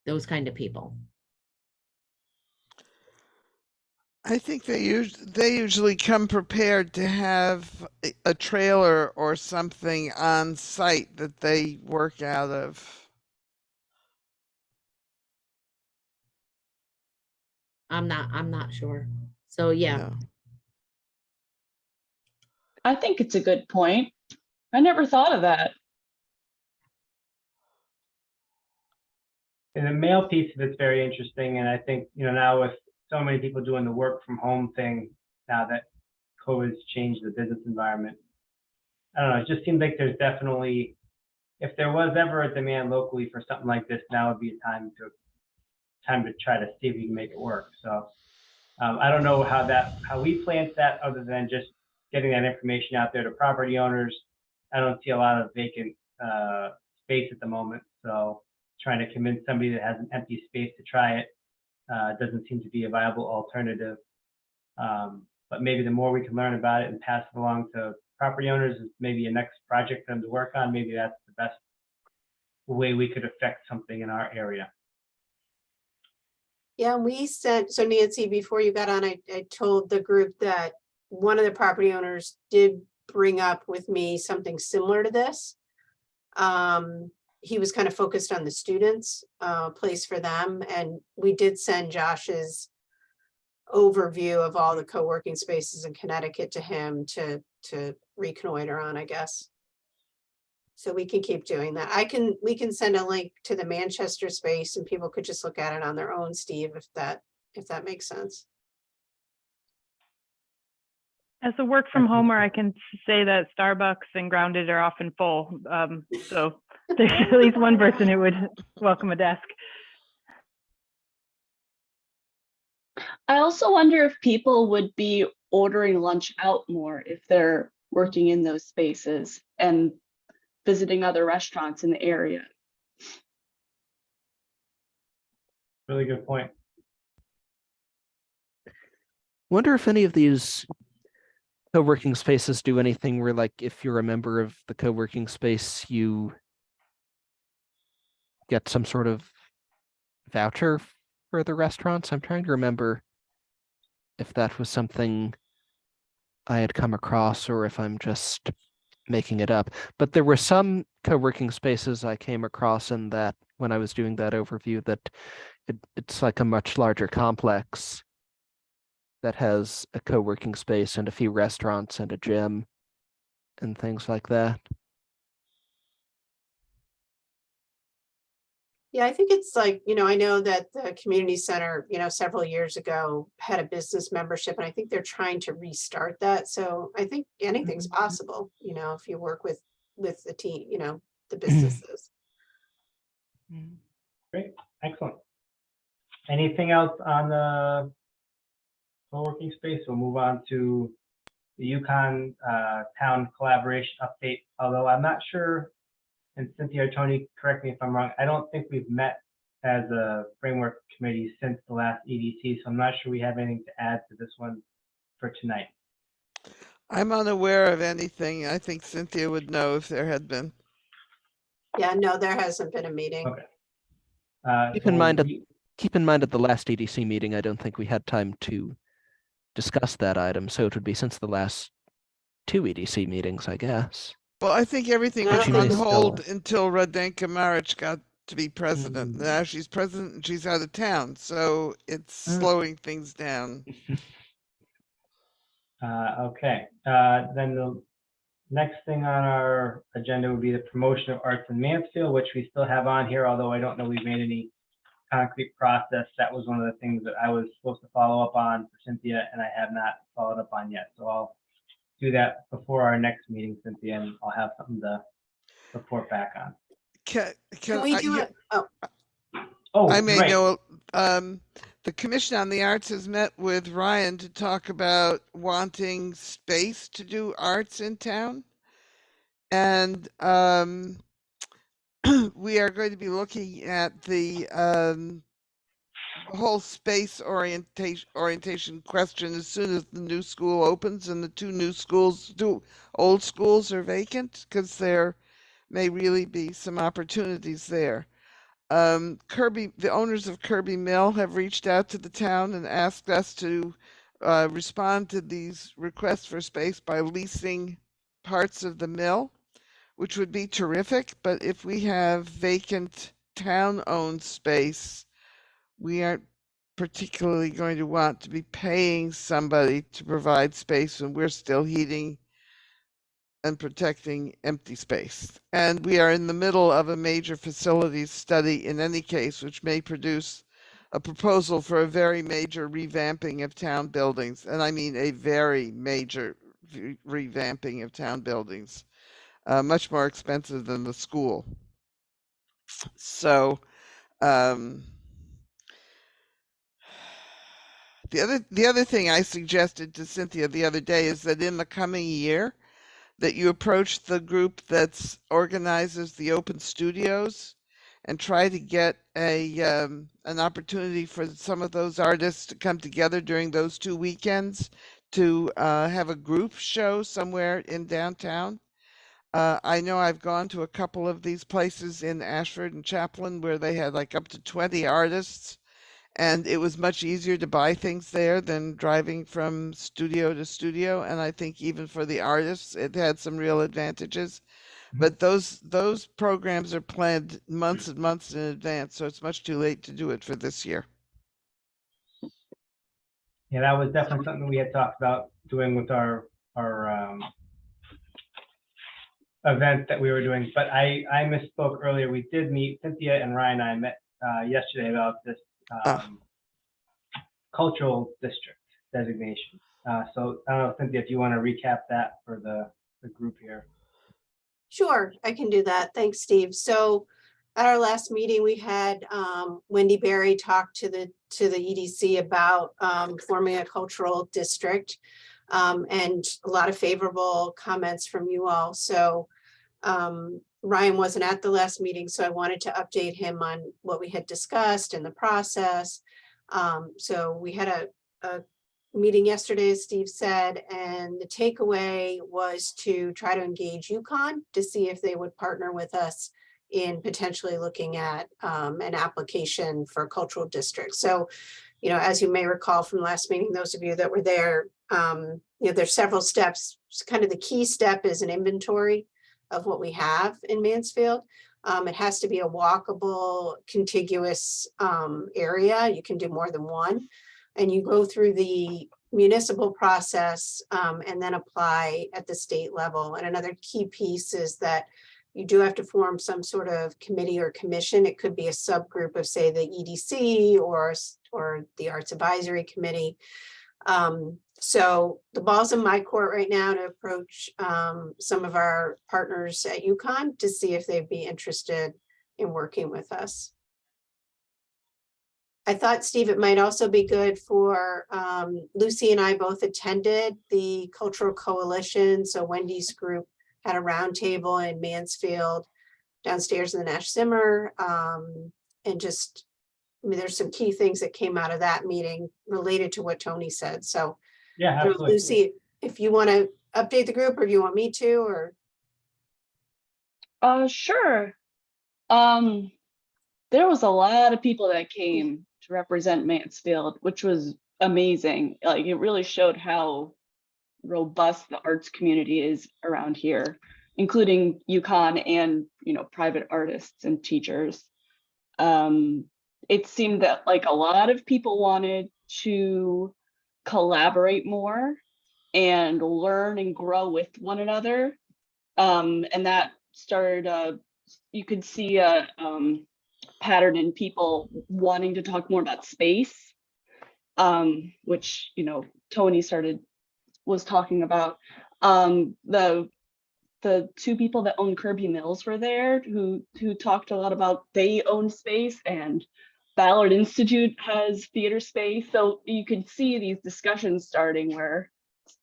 those kind of people. I think they usually come prepared to have a trailer or something on site that they work out of. I'm not sure. So yeah. No. I think it's a good point. I never thought of that. And the mail piece of it's very interesting. And I think, you know, now with so many people doing the work from home thing, now that COVID's changed the business environment, I don't know, it just seems like there's definitely if there was ever a demand locally for something like this, now would be a time to try to see if we can make it work. So I don't know how we planned that, other than just getting that information out there to property owners. I don't see a lot of vacant space at the moment, so trying to convince somebody that has an empty space to try it doesn't seem to be a viable alternative. But maybe the more we can learn about it and pass it along to property owners, is maybe a next project for them to work on. Maybe that's the best way we could affect something in our area. Yeah, we sent, so Nancy, before you got on, I told the group that one of the property owners did bring up with me something similar to this. He was kind of focused on the students, place for them, and we did send Josh's overview of all the co-working spaces in Connecticut to him to reconnoiter on, I guess. So we can keep doing that. We can send a link to the Manchester space and people could just look at it on their own, Steve, if that makes sense. As a work from homer, I can say that Starbucks and Grounded are often full. So there's at least one person who would welcome a desk. I also wonder if people would be ordering lunch out more if they're working in those spaces and visiting other restaurants in the area. Really good point. Wonder if any of these co-working spaces do anything where, like, if you're a member of the co-working space, you get some sort of voucher for the restaurants. I'm trying to remember if that was something I had come across or if I'm just making it up. But there were some co-working spaces I came across in that when I was doing that overview that it's like a much larger complex that has a co-working space and a few restaurants and a gym and things like that. Yeah, I think it's like, I know that the community center, several years ago had a business membership, and I think they're trying to restart that. So I think anything's possible, if you work with the team, the businesses. Great, excellent. Anything else on the co-working space? We'll move on to the Yukon town collaboration update, although I'm not sure, and Cynthia or Tony, correct me if I'm wrong, I don't think we've met as a framework committee since the last EDC, so I'm not sure we have anything to add to this one for tonight. I'm unaware of anything. I think Cynthia would know if there had been. Yeah, no, there hasn't been a meeting. Okay. Keep in mind at the last EDC meeting, I don't think we had time to discuss that item, so it would be since the last 2 EDC meetings, I guess. Well, I think everything I was don't on think so. hold until Radenka Maric got to be president. Now she's president and she's out of town, so it's slowing things down. Okay, then the next thing on our agenda would be the promotion of arts in Mansfield, which we still have on here, although I don't know we've made any concrete process. That was one of the things that I was supposed to follow up on for Cynthia, and I have not followed up on yet. So I'll do that before our next meeting, Cynthia, and I'll have something to report back on. Can we I- do it? Oh, Oh, I may right. know, the Commission on the Arts has met with Ryan to talk about wanting space to do arts in town. And we are going to be looking at the whole space orientation question as soon as the new school opens and the 2 old schools are vacant, because there may really be some opportunities there. The owners of Kirby Mill have reached out to the town and asked us to respond to these requests for space by leasing parts of the mill, which would be terrific. But if we have vacant town-owned space, we aren't particularly going to want to be paying somebody to provide space when we're still heating and protecting empty space. And we are in the middle of a major facilities study in any case, which may produce a proposal for a very major revamping of town buildings. And I mean a very major revamping of town buildings. much more expensive than the school. So the other thing I suggested to Cynthia the other day is that in the coming year, that you approach the group that's organizes the open studios and try to get an opportunity for some of those artists to come together during those 2 weekends to have a group show somewhere in downtown. I know I've gone to a couple of these places in Ashford and Chaplin where they had like up to 20 artists, and it was much easier to buy things there than driving from studio to studio. And I think even for the artists, it had some real advantages. But those programs are planned months and months in advance, so it's much too late to do it for this year. Yeah, that was definitely something we had talked about doing with our event that we were doing. But I misspoke earlier. We did meet, Cynthia and Ryan and I met yesterday about this cultural district designation. So I don't know, Cynthia, if you want to recap that for the group here. Sure, I can do that. Thanks, Steve. So at our last meeting, we had Wendy Berry talk to the EDC about forming a cultural district, and a lot of favorable comments from you all. So Ryan wasn't at the last meeting, so I wanted to update him on what we had discussed in the process. So we had a meeting yesterday, as Steve said, and the takeaway was to try to engage UConn to see if they would partner with us in potentially looking at an application for a cultural district. So, you know, as you may recall from last meeting, those of you that were there, you know, there's several steps. Kind of the key step is an inventory of what we have in Mansfield. It has to be a walkable, contiguous area. You can do more than one. And you go through the municipal process and then apply at the state level. And another key piece is that you do have to form some sort of committee or commission. It could be a subgroup of, say, the EDC or the Arts Advisory Committee. So the ball's in my court right now to approach some of our partners at UConn to see if they'd be interested in working with us. I thought, Steve, it might also be good for Lucy and I both attended the Cultural Coalition. So Wendy's group had a roundtable in Mansfield downstairs in the Nash Zimmer. And just, I mean, there's some key things that came out of that meeting related to what Tony said. So Yeah, absolutely. Lucy, if you want to update the group, or do you want me to, or? Sure. There was a lot of people that came to represent Mansfield, which was amazing. Like, it really showed how robust the arts community is around here, including UConn and, you know, private artists and teachers. It seemed that like a lot of people wanted to collaborate more and learn and grow with one another. And that started, you could see a pattern in people wanting to talk more about space, which, you know, Tony was talking about. The two people that own Kirby Mills were there who talked a lot about they own space, and Ballard Institute has theater space. So you could see these discussions starting where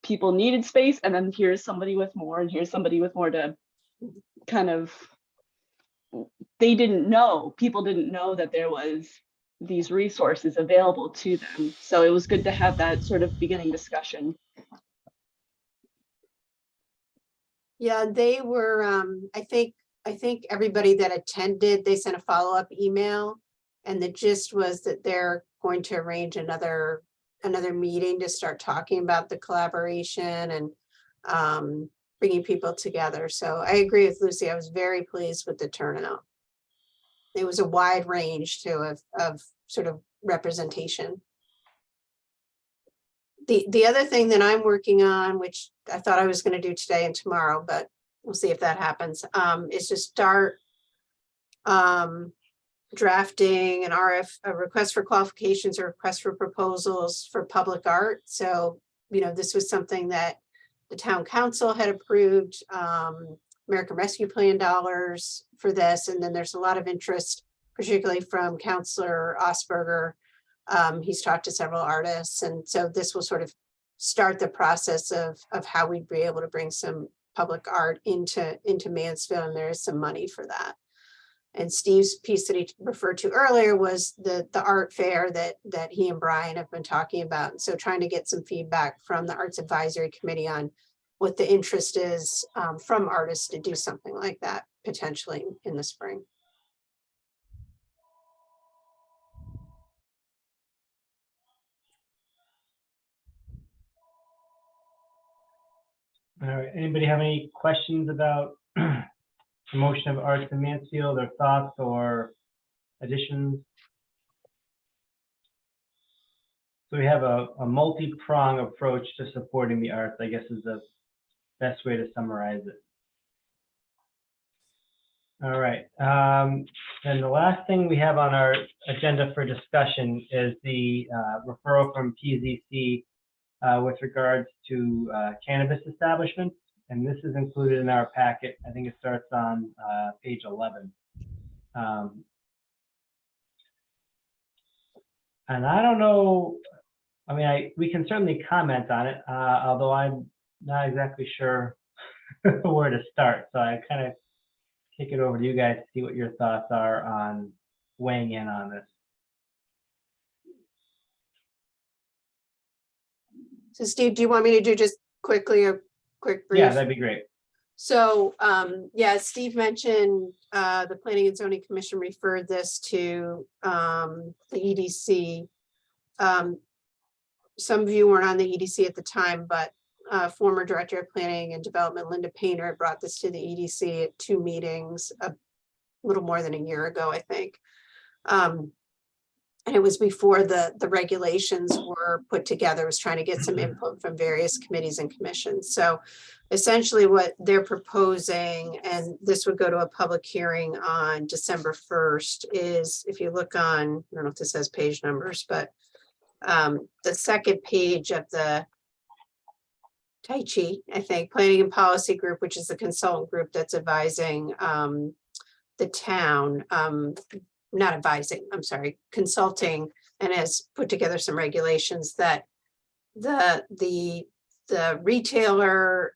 people needed space, and then here's somebody with more, and here's somebody with more to kind of, people didn't know that there was these resources available to them. So it was good to have that sort of beginning discussion. Yeah, they were, I think everybody that attended, they sent a follow-up email, and the gist was that they're going to arrange another meeting to start talking about the collaboration and bringing people together. So I agree with Lucy. I was very pleased with the turnout. It was a wide range too of sort of representation. The other thing that I'm working on, which I thought I was going to do today and tomorrow, but we'll see if that happens, is to start drafting a request for qualifications or request for proposals for public art. So, you know, this was something that the town council had approved. American Rescue Plan dollars for this. And then there's a lot of interest, particularly from Counselor Osberger. He's talked to several artists. And so this will sort of start the process of how we'd be able to bring some public art into Mansfield, and there is some money for that. And Steve's piece that he referred to earlier was the art fair that he and Brian have been talking about. And so trying to get some feedback from the Arts Advisory Committee on what the interest is from artists to do something like that potentially in the spring. All right, anybody have any questions about promotion of arts in Mansfield, or thoughts or additions? So we have a multi-prong approach to supporting the arts, I guess, is the best way to summarize it. All right, and the last thing we have on our agenda for discussion is the referral from PZC with regards to cannabis establishments. And this is included in our packet. I think it starts on page 11. And I don't know, I mean, we can certainly comment on it, although I'm not exactly sure where to start. So I kind of kick it over to you guys to see what your thoughts are on weighing in on this. So Steve, do you want me to do just quickly a quick brief? Yeah, that'd be great. So, yeah, Steve mentioned the Planning and Zoning Commission referred this to the EDC. Some of you weren't on the EDC at the time, but former Director of Planning and Development, Linda Painter, brought this to the EDC at 2 meetings a little more than a year ago, I think. And it was before the regulations were put together. It was trying to get some input from various committees and commissions. So essentially what they're proposing, and this would go to a public hearing on December 1st, is if you look on, I don't know if this has page numbers, but the second page of the Tai Chi, I think, Planning and Policy Group, which is the consultant group that's advising the town, not advising, I'm sorry, consulting, and has put together some regulations that the retailers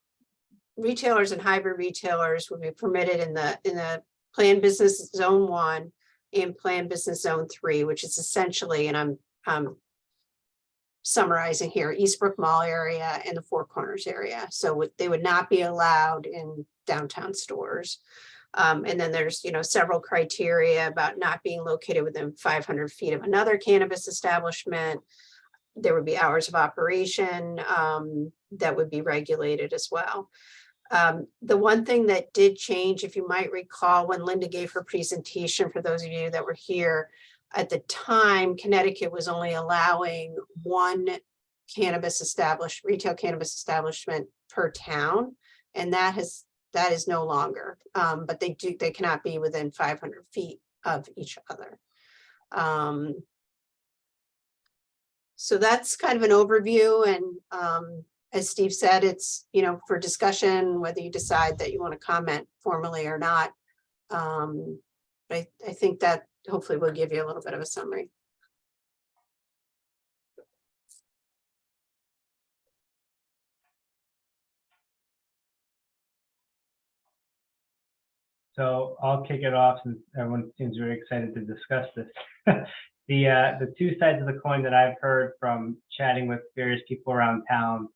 and hybrid retailers will be permitted in the Planned Business Zone 1 and Planned Business Zone 3, which is essentially, and I'm summarizing here, Eastbrook Mall area and the Four Corners area. So they would not be allowed in downtown stores. And then there's, several criteria about not being located within 500 feet of another cannabis establishment. There would be hours of operation that would be regulated as well. The one thing that did change, if you might recall, when Linda gave her presentation, for those of you that were here, at the time, Connecticut was only allowing 1 retail cannabis establishment per town, and that is no longer, but they cannot be within 500 feet of each other. So that's kind of an overview, and as Steve said, it's, for discussion, whether you decide that you want to comment formally or not. But I think that hopefully will give you a little bit of a summary. So I'll kick it off since everyone seems very excited to discuss this. The 2 sides of the coin that I've heard from chatting with various people around town,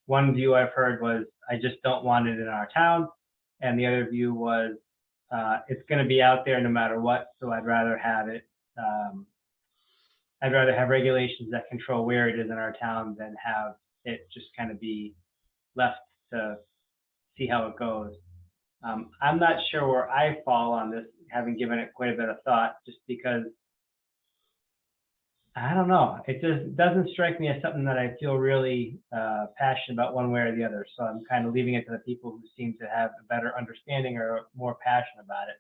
one view I've heard was, I just don't want it in our town. And the other view was, it's going to be out there no matter what, so I'd rather have it. I'd rather have regulations that control where it is in our town than have it just kind of be left to see how it goes. I'm not sure where I fall on this, having given it quite a bit of thought, just because I don't know. It just doesn't strike me as something that I feel really passionate about one way or the other. So I'm kind of leaving it to the people who seem to have a better understanding or more passionate about it.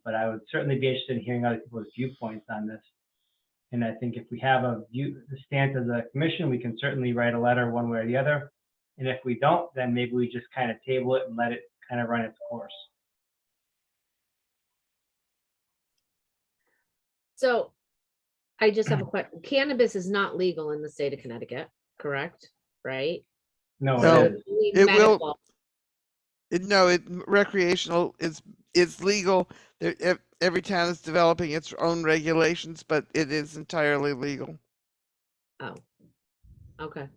But I would certainly be interested in hearing other people's viewpoints on this. And I think if we have a stance as a commission, we can certainly write a letter one way or the other And if we don't, then maybe we just kind of table it and let it kind of run its course. So I just have a question. Cannabis is not legal in the state of Connecticut, correct? Right? No, No. it is. Only It will- medical. Recreational is legal. Every town is developing its own regulations, but it is entirely legal. Oh, okay.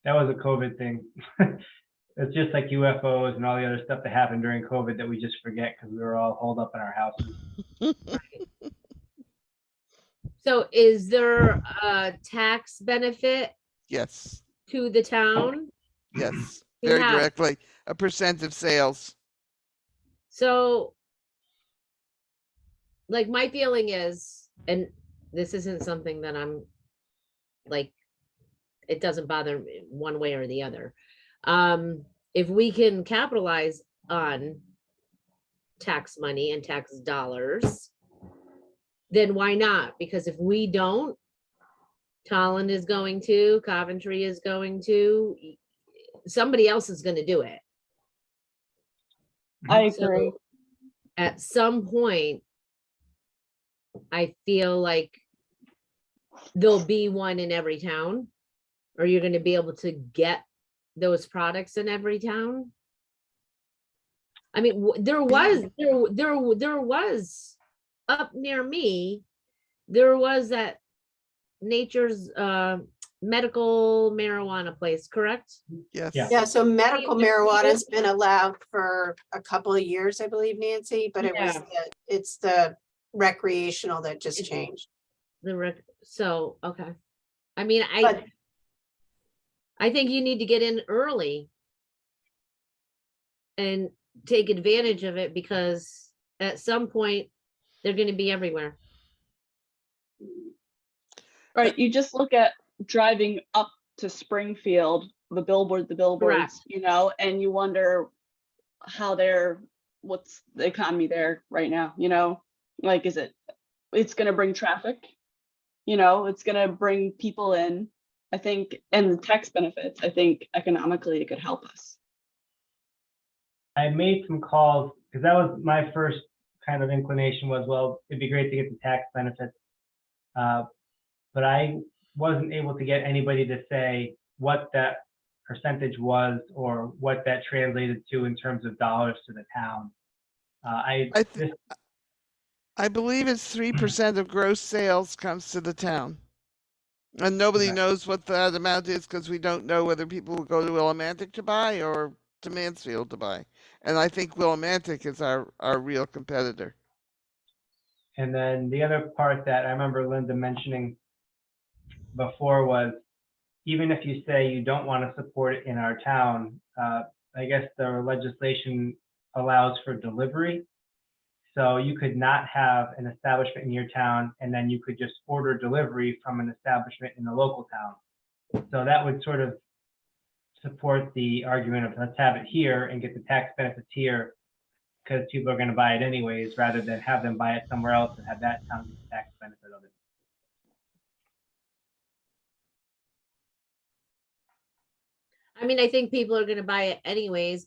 That was a COVID thing. It's just like UFOs and all the other stuff that happened during COVID that we just forget because we were all holed up in our houses. So is there a tax benefit Yes, to the town? yes, We very have- directly, a percent of sales. So, like, my feeling is, and this isn't something that I'm like, it doesn't bother me one way or the other. If we can capitalize on tax money and tax dollars, then why not? Because if we don't, Tolland is going to, Coventry is going to, somebody else is going to do it. I So, agree. at some point, I feel like there'll be one in every town, or you're gonna be able to get those products in every town. I mean, there was up near me, there was that Nature's medical marijuana place, correct? Yes. Yeah. Yeah, so medical marijuana's been allowed for a couple of years, I believe, Nancy, but Yeah. it's the recreational that just changed. So, okay. I mean, But I think you need to get in early and take advantage of it, because at some point they're going to be everywhere. Right, you just look at driving up to Springfield, the billboards, Correct. you know, and you wonder how what's the economy there right now, you know? Like, it's gonna bring traffic, you know, it's gonna bring people in, I think, and the tax benefits, I think economically it could help us. I made some calls because that was my first kind of inclination was, well, it'd be great to get the tax benefits. But I wasn't able to get anybody to say what that percentage was or what that translated to in terms of dollars to the town. I believe it's 3% of gross sales comes to the town. And nobody Okay. knows what that amount is because we don't know whether people will go to Willimantic to buy or to Mansfield to buy. And I think Willimantic is our real competitor. And then the other part that I remember Linda mentioning before was, even if you say you don't want to support it in our town, I guess the legislation allows for delivery. So you could not have an establishment in your town, and then you could just order delivery from an establishment in the local town. So that would sort of support the argument of let's have it here and get the tax benefits here, because people are going to buy it anyways, rather than have them buy it somewhere else and have that town get the tax benefit of it. I mean, I think people are going to buy it anyways.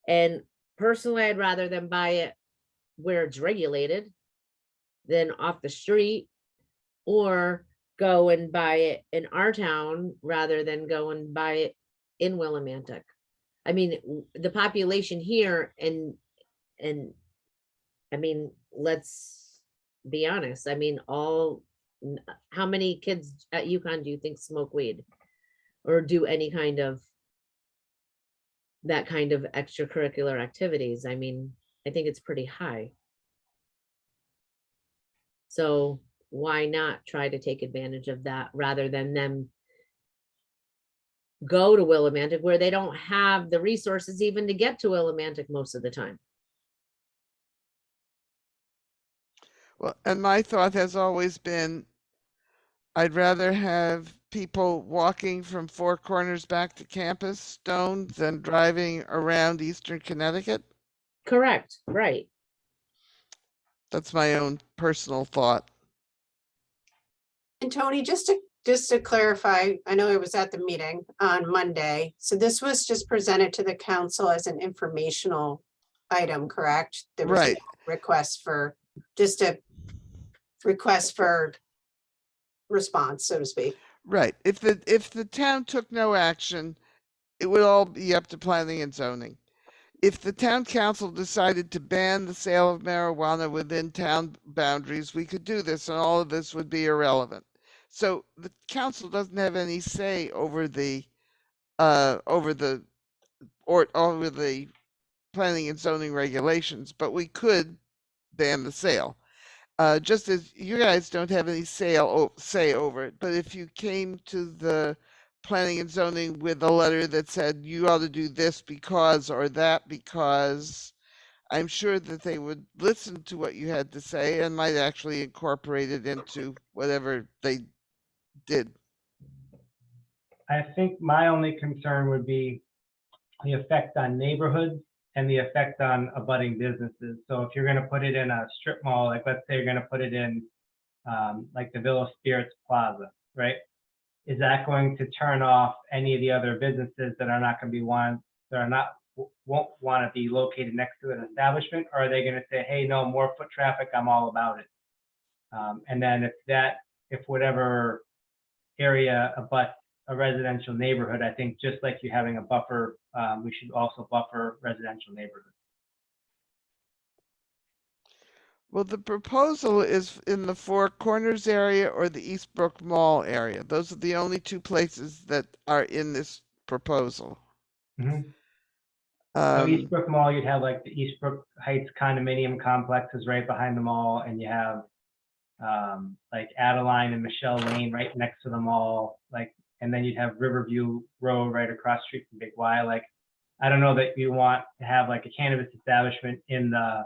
And personally, I'd rather them buy it where it's regulated than off the street, or go and buy it in our town rather than go and buy it in Willimantic. I mean, the population here and I mean, let's be honest. I mean, how many kids at UConn do you think smoke weed or do any kind of that kind of extracurricular activities? I mean, I think it's pretty high. So why not try to take advantage of that rather than them go to Willimantic, where they don't have the resources even to get to Willimantic most of the time? Well, and my thought has always been, I'd rather have people walking from Four Corners back to campus stoned than driving around Eastern Connecticut. Correct, right. That's my own personal thought. And Tony, just to just to clarify, I know I was at the meeting on Monday. So this was just presented to the council as an informational item, correct? There was no Right. request for, just a request for response, so to speak. Right. If the town took no action, it would all be up to planning and zoning. If the town council decided to ban the sale of marijuana within town boundaries, we could do this and all of this would be irrelevant. So the council doesn't have any say over the over the planning and zoning regulations, but we could ban the sale. Just as you guys don't have any say over it, but if you came to the planning and zoning with a letter that said you ought to do this because or that because, I'm sure that they would listen to what you had to say and might actually incorporate it into whatever they did. I think my only concern would be the effect on neighborhoods and the effect on abutting businesses. So if you're gonna put it in a strip mall, like let's say you're gonna put it in like the Villa Spirits Plaza, right? Is that going to turn off any of the other businesses that are not gonna be won't wanna be located next to an establishment? Or are they gonna say, hey, no, more foot traffic, I'm all about it? And then if whatever area abuts a residential neighborhood, I think just like you're having a buffer, we should also buffer residential neighborhoods. Well, the proposal is in the Four Corners area or the Eastbrook Mall area. Those are the only two places that are in this proposal. So Eastbrook Mall, you'd have like the Eastbrook Heights condominium complexes right behind the mall, and you have like Adeline and Michelle Lane right next to the mall, like, and then you'd have Riverview Road right across the street from Big Y. Like, I don't know that you want to have like a cannabis establishment in the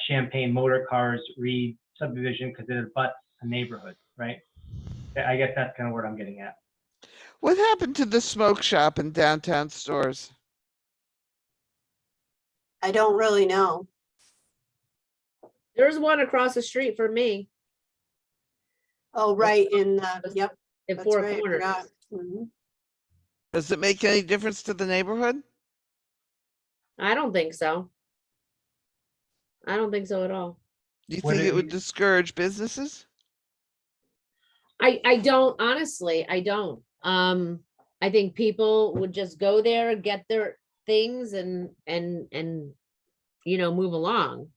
Champagne Motor Cars Reed subdivision because it abuts a neighborhood, right? I guess that's kind of what I'm getting at. What happened to the smoke shop in downtown Stores? I don't really know. There's one across the street from me Oh, right, in the, yep, at that's Four right. I Corners. forgot. Mhm. Does it make any difference to the neighborhood? I don't think so. I don't think so at all. Do you Would think it it would be- discourage businesses? I don't, honestly, I don't. I think people would just go there, get their things and move along.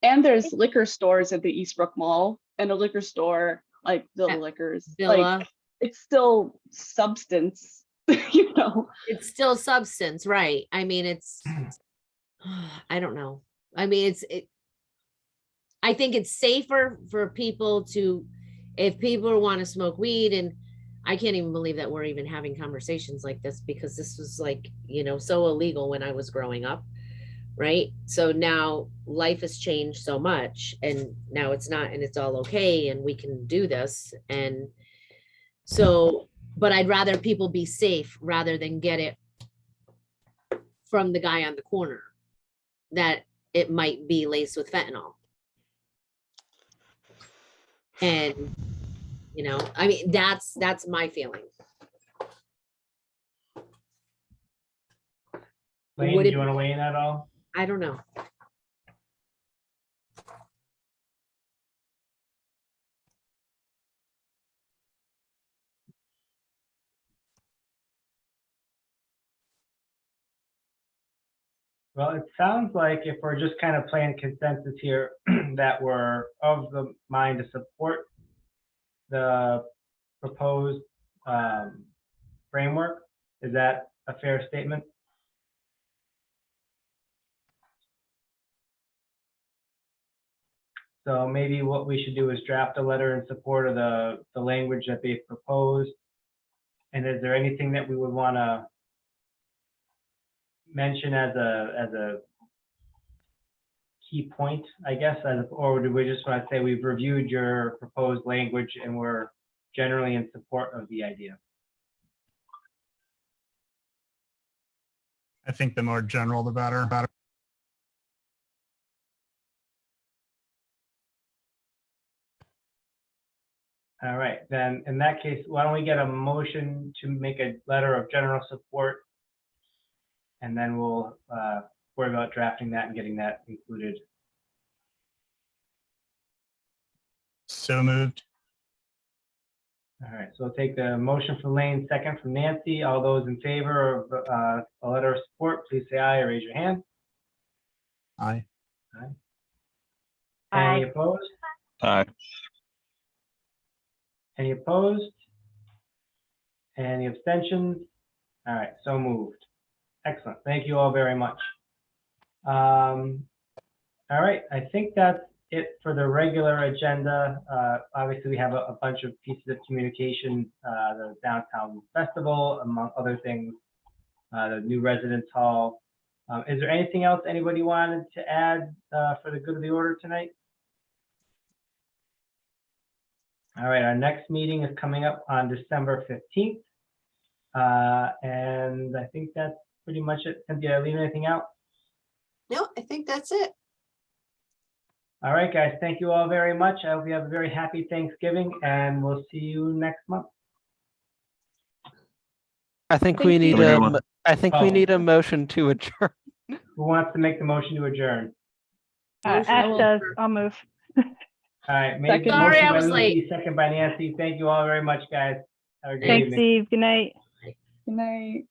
And there's liquor stores at the Eastbrook Mall and a liquor store like Villa At Liquors. Villa. Like it's still substance, It's still substance, right? I mean, it's, I don't know. I mean, I think it's safer for people to, if people want to smoke weed, and I can't even believe that we're even having conversations like this because this was like, so illegal when I was growing up. Right. So now life has changed so much and now it's not, and it's all okay. And we can do this. And so, but I'd rather people be safe rather than get it from the guy on the corner that it might be laced with fentanyl. And, I mean, that's my feeling. Lane, Would do it you want to weigh in at all? I don't know. Well, it sounds like if we're just kind of playing consensus here, that we're of the mind to support the proposed framework. Is that a fair statement? So maybe what we should do is draft a letter in support of the language that they've proposed. And is there anything that we would want to mention as a key point, I guess, or do we just want to say we've reviewed your proposed language and we're generally in support of the idea? I think the more general, the better. All right, then in that case, why don't we get a motion to make a letter of general support? And then we'll worry about drafting that and getting that included. So moved. All right, so we'll take the motion from Lane, second from Nancy. All those in favor of a letter of support, please say aye or raise your hand. Aye. Any Aye. opposed? Aye. Any opposed? Any abstentions? All right, so moved. Excellent. Thank you all very much. All right, I think that's it for the regular agenda. Obviously, we have a bunch of pieces of communication, the downtown festival, among other things, the new residence hall. Is there anything else anybody wanted to add for the good of the order tonight? All right, our next meeting is coming up on December 15th. And I think that's pretty much it. Cynthia, did I leave anything out? No, I think that's it. All right, guys, thank you all very much. I hope you have a very happy Thanksgiving, and we'll see you next month. I think Thank we you. need Have a good a, one. mo- I think we Oh. need a motion to adjourn. Who wants to make the motion to adjourn? Motion Ash will- does, I'll move. All right, made Second. Sorry, motion I by was Lucy, late. second by Nancy. Thank you all very much, guys. Have a great Thanks, evening. Steve. Good night. Good night.